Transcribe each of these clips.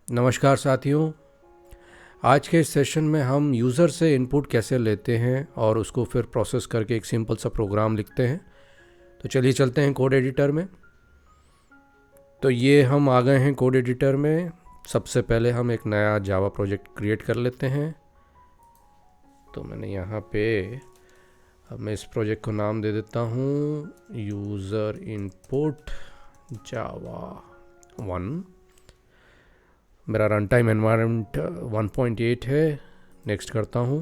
नमस्कार साथियों। आज के इस सेशन में हम यूज़र से इनपुट कैसे लेते हैं और उसको फिर प्रोसेस करके एक सिंपल सा प्रोग्राम लिखते हैं। तो चलिए चलते हैं कोड एडिटर में। तो ये हम आ गए हैं कोड एडिटर में। सबसे पहले हम एक नया जावा प्रोजेक्ट क्रिएट कर लेते हैं। तो मैंने यहाँ पे अब मैं इस प्रोजेक्ट को नाम दे देता हूँ यूज़र इनपुट जावा 1। मेरा रन टाइम एनवायरनमेंट 1.8 है। नेक्स्ट करता हूँ,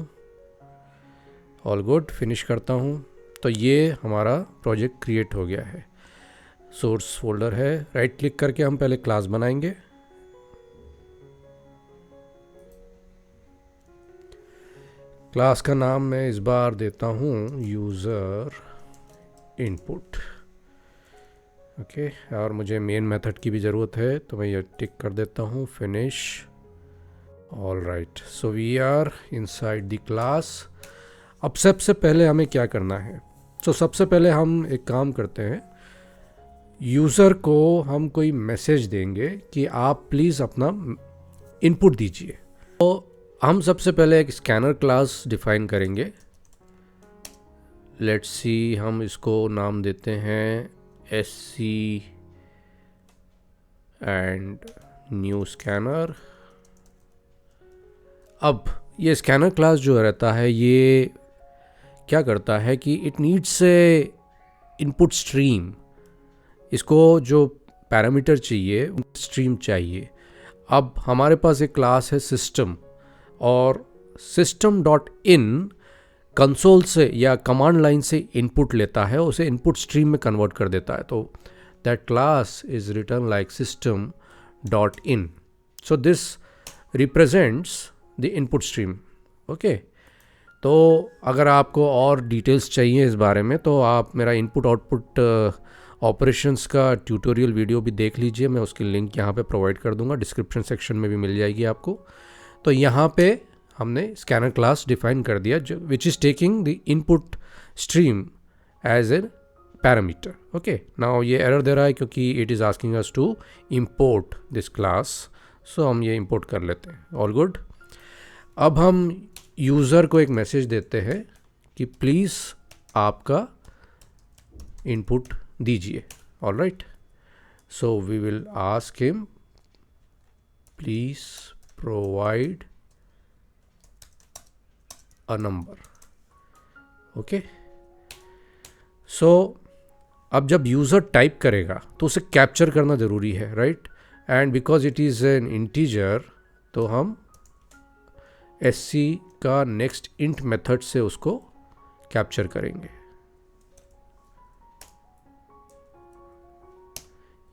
ऑल गुड, फिनिश करता हूँ। तो ये हमारा प्रोजेक्ट क्रिएट हो गया है। सोर्स फोल्डर है। राइट क्लिक करके हम पहले क्लास बनाएंगे। क्लास का नाम मैं इस बार देता हूँ यूज़र इनपुट। ओके, और मुझे मेन मेथड की भी ज़रूरत है तो मैं ये टिक कर देता हूँ, finish. All right, so we are inside the class. अब सबसे पहले हमें क्या करना है? सबसे पहले हम एक काम करते हैं, यूज़र को हम कोई मैसेज देंगे कि आप प्लीज़ अपना इनपुट दीजिए। तो हम सबसे पहले एक स्कैनर क्लास डिफाइन करेंगे। लेट्स सी, हम इसको नाम देते हैं SC एंड न्यू स्कैनर। अब ये स्कैनर क्लास जो रहता है ये क्या करता है कि it needs a input stream. इसको जो पैरामीटर चाहिए, स्ट्रीम चाहिए। अब हमारे पास एक क्लास है सिस्टम, और सिस्टम डॉट इन कंसोल से या कमांड लाइन से इनपुट लेता है, उसे इनपुट स्ट्रीम में कन्वर्ट कर देता है। तो that class is return like system dot in. So this represents the input stream. Okay, तो अगर आपको और डिटेल्स चाहिए इस बारे में तो आप मेरा इनपुट आउटपुट ऑपरेशंस का ट्यूटोरियल वीडियो भी देख लीजिए। मैं उसकी लिंक यहाँ पे प्रोवाइड कर दूंगा, डिस्क्रिप्शन सेक्शन में भी मिल जाएगी आपको। तो यहाँ पे हमने स्कैनर क्लास डिफाइन कर दिया जो which is taking the input stream as a parameter. Okay, now ये एरर दे रहा है क्योंकि it is asking us to import this class. So हम ये इम्पोर्ट कर लेते हैं। All good. अब हम यूज़र को एक मैसेज देते हैं कि प्लीज़ आपका इनपुट दीजिए। All right, so we will ask him please provide a number. Okay, so अब जब यूज़र टाइप करेगा तो उसे कैप्चर करना ज़रूरी है, right? And because it is an integer तो हम SC का नेक्स्ट इंट मेथड से उसको कैप्चर करेंगे।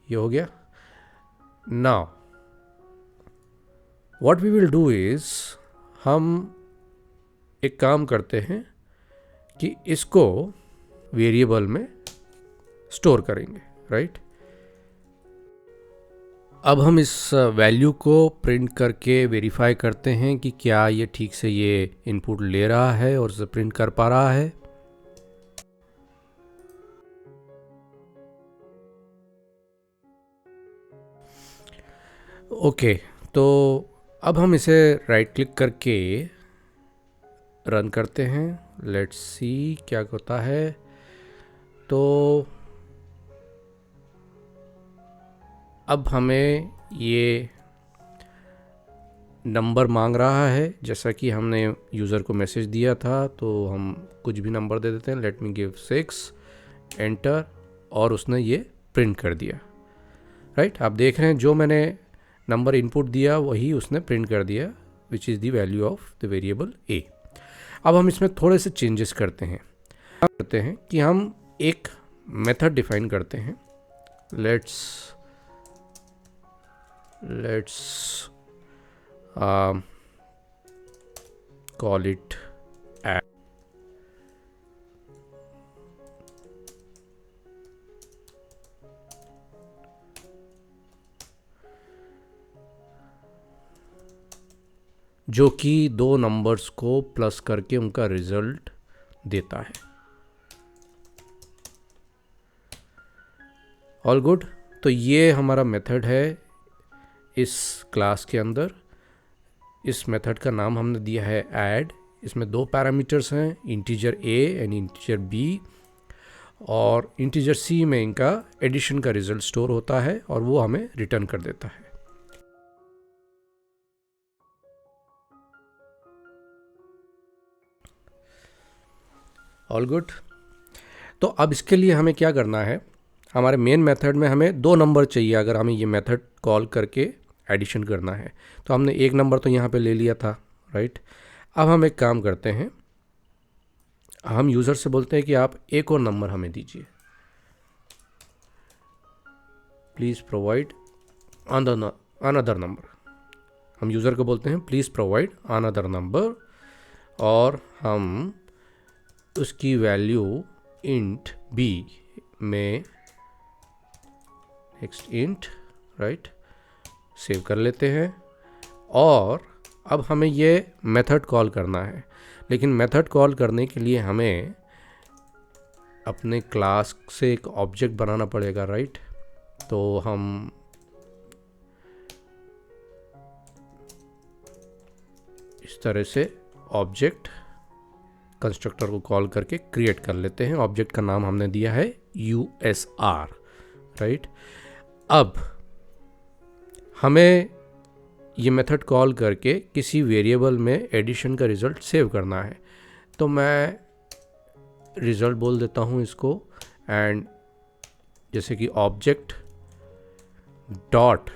ये हो गया। Now what we will do is, हम एक काम करते हैं कि इसको वेरिएबल में स्टोर करेंगे, राइट? अब हम इस वैल्यू को प्रिंट करके वेरीफाई करते हैं कि क्या ये ठीक से ये इनपुट ले रहा है और उसे प्रिंट कर पा रहा है। ओके, तो अब हम इसे राइट क्लिक करके रन करते हैं। लेट्स सी क्या होता है। तो अब हमें ये नंबर मांग रहा है, जैसा कि हमने यूज़र को मैसेज दिया था। तो हम कुछ भी नंबर दे देते हैं। लेट मी गिव 6, एंटर, और उसने ये प्रिंट कर दिया, राइट? आप देख रहे हैं जो मैंने नंबर इनपुट दिया वही उसने प्रिंट कर दिया, which is the value of the variable A। अब हम इसमें थोड़े से चेंजेस करते हैं कि हम एक मेथड डिफाइन करते हैं। लेट्स कॉल इट add, जो कि दो नंबर्स को प्लस करके उनका रिजल्ट देता है। All good. तो ये हमारा मेथड है इस क्लास के अंदर। इस मेथड का नाम हमने दिया है ऐड। इसमें दो पैरामीटर्स हैं, integer a and integer b, और इंटीजर c में इनका एडिशन का रिजल्ट स्टोर होता है और वो हमें रिटर्न कर देता है। All good. तो अब इसके लिए हमें क्या करना है, हमारे मेन मेथड में हमें दो नंबर चाहिए अगर हमें ये मेथड कॉल करके एडिशन करना है। तो हमने एक नंबर तो यहाँ पे ले लिया था, राइट। अब हम एक काम करते हैं, हम यूज़र से बोलते हैं कि आप एक और नंबर हमें दीजिए, प्लीज़ प्रोवाइड अनदर नंबर। हम यूज़र को बोलते हैं प्लीज़ प्रोवाइड अनदर नंबर, और हम उसकी वैल्यू इंट b में नेक्स्ट इंट, राइट, सेव कर लेते हैं। और अब हमें ये मेथड कॉल करना है, लेकिन मेथड कॉल करने के लिए हमें अपने क्लास से एक ऑब्जेक्ट बनाना पड़ेगा, राइट। तो हम इस तरह से ऑब्जेक्ट कंस्ट्रक्टर को कॉल करके क्रिएट कर लेते हैं। ऑब्जेक्ट का नाम हमने दिया है USR, राइट। अब हमें ये मेथड कॉल करके किसी वेरिएबल में एडिशन का रिज़ल्ट सेव करना है। तो मैं रिज़ल्ट बोल देता हूँ इसको, एंड जैसे कि ऑब्जेक्ट डॉट,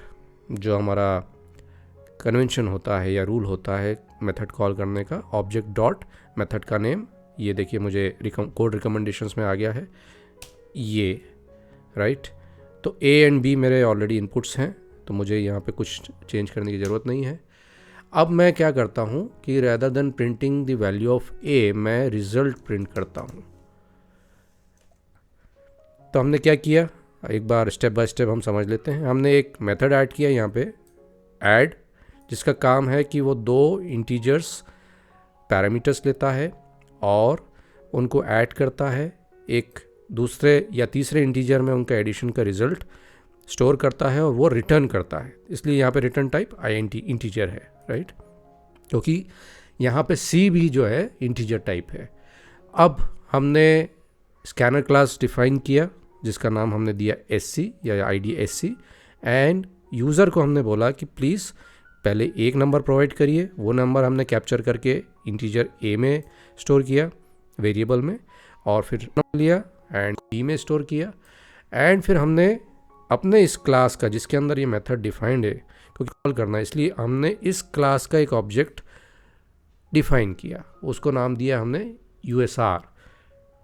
जो हमारा कन्वेंशन होता है या रूल होता है मेथड कॉल करने का, ऑब्जेक्ट डॉट मेथड का नेम, ये देखिए मुझे कोड रिकमेंडेशंस में आ गया है ये, राइट। तो A एंड B मेरे ऑलरेडी इनपुट्स हैं, तो मुझे यहाँ पे कुछ चेंज करने की ज़रूरत नहीं है। अब मैं क्या करता हूँ कि rather than printing the value of A, मैं रिज़ल्ट प्रिंट करता हूँ। तो हमने क्या किया, एक बार स्टेप बाय स्टेप हम समझ लेते हैं। हमने एक मेथड ऐड किया यहाँ पे ऐड, जिसका काम है कि वो दो इंटीजर्स पैरामीटर्स लेता है और उनको ऐड करता है, एक दूसरे या तीसरे इंटीजर में उनका एडिशन का रिजल्ट स्टोर करता है और वो रिटर्न करता है। इसलिए यहाँ पे रिटर्न टाइप INT इंटीजर है, राइट, क्योंकि यहाँ पे C भी जो है इंटीजर टाइप है। अब हमने स्कैनर क्लास डिफाइन किया जिसका नाम हमने दिया SC या ID SC, एंड यूज़र को हमने बोला कि प्लीज़ पहले एक नंबर प्रोवाइड करिए। वो नंबर हमने कैप्चर करके इंटीजर A में स्टोर किया वेरिएबल में, और फिर लिया एंड B में स्टोर किया। एंड फिर हमने अपने इस क्लास का, जिसके अंदर ये मेथड डिफाइंड है क्योंकि कॉल करना है, इसलिए हमने इस क्लास का एक ऑब्जेक्ट डिफाइन किया, उसको नाम दिया हमने USR,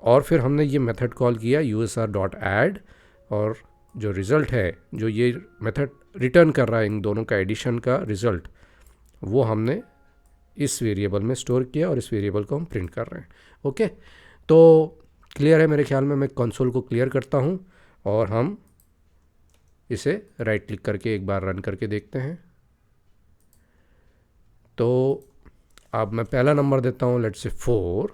और फिर हमने ये मेथड कॉल किया USR.add, और जो रिज़ल्ट है, जो ये मेथड रिटर्न कर रहा है इन दोनों का एडिशन का रिज़ल्ट, वो हमने इस वेरिएबल में स्टोर किया और इस वेरिएबल को हम प्रिंट कर रहे हैं। ओके, तो क्लियर है मेरे ख्याल में। मैं कंसोल को क्लियर करता हूँ और हम इसे राइट क्लिक करके एक बार रन करके देखते हैं। तो अब मैं पहला नंबर देता हूँ लेट्स से 4,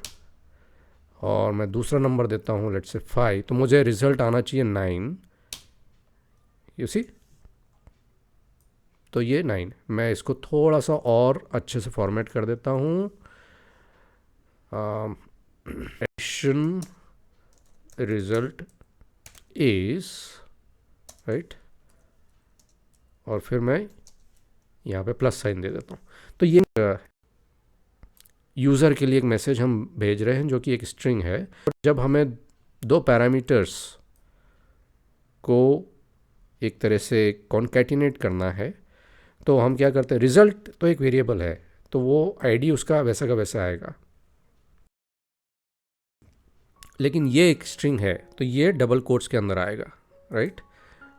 और मैं दूसरा नंबर देता हूँ लेट्स से 5, तो मुझे रिज़ल्ट आना चाहिए 9, यू सी। तो ये 9, मैं इसको थोड़ा सा और अच्छे से फॉर्मेट कर देता हूँ। एडिशन रिजल्ट इज, राइट, और फिर मैं यहाँ पे प्लस साइन दे देता हूँ। तो ये यूज़र के लिए एक मैसेज हम भेज रहे हैं जो कि एक स्ट्रिंग है। जब हमें दो पैरामीटर्स को एक तरह से कॉन्कैटिनेट करना है तो हम क्या करते हैं, रिज़ल्ट तो एक वेरिएबल है तो वो आईडी उसका वैसा का वैसा आएगा, लेकिन ये एक स्ट्रिंग है तो ये डबल कोट्स के अंदर आएगा, राइट।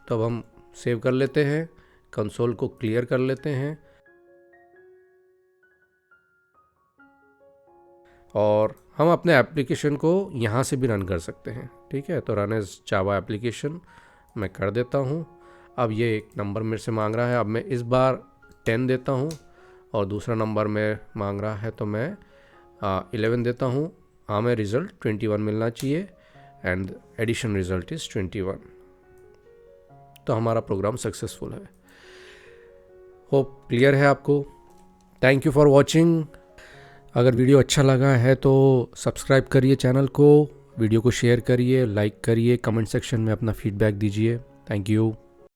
तो अब हम सेव कर लेते हैं, कंसोल को क्लियर कर लेते हैं, और हम अपने एप्लीकेशन को यहाँ से भी रन कर सकते हैं। ठीक है, तो रन एज जावा एप्लीकेशन मैं कर देता हूँ। अब ये एक नंबर मेरे से मांग रहा है, अब मैं इस बार 10 देता हूँ, और दूसरा नंबर में मांग रहा है तो मैं 11 देता हूँ। हमें रिज़ल्ट 21 मिलना चाहिए एंड एडिशन रिज़ल्ट इज़ 21। तो हमारा प्रोग्राम सक्सेसफुल है। होप क्लियर है आपको। Thank you for watching. अगर वीडियो अच्छा लगा है तो सब्सक्राइब करिए चैनल को, वीडियो को शेयर करिए, लाइक करिए, कमेंट सेक्शन में अपना फीडबैक दीजिए। Thank you.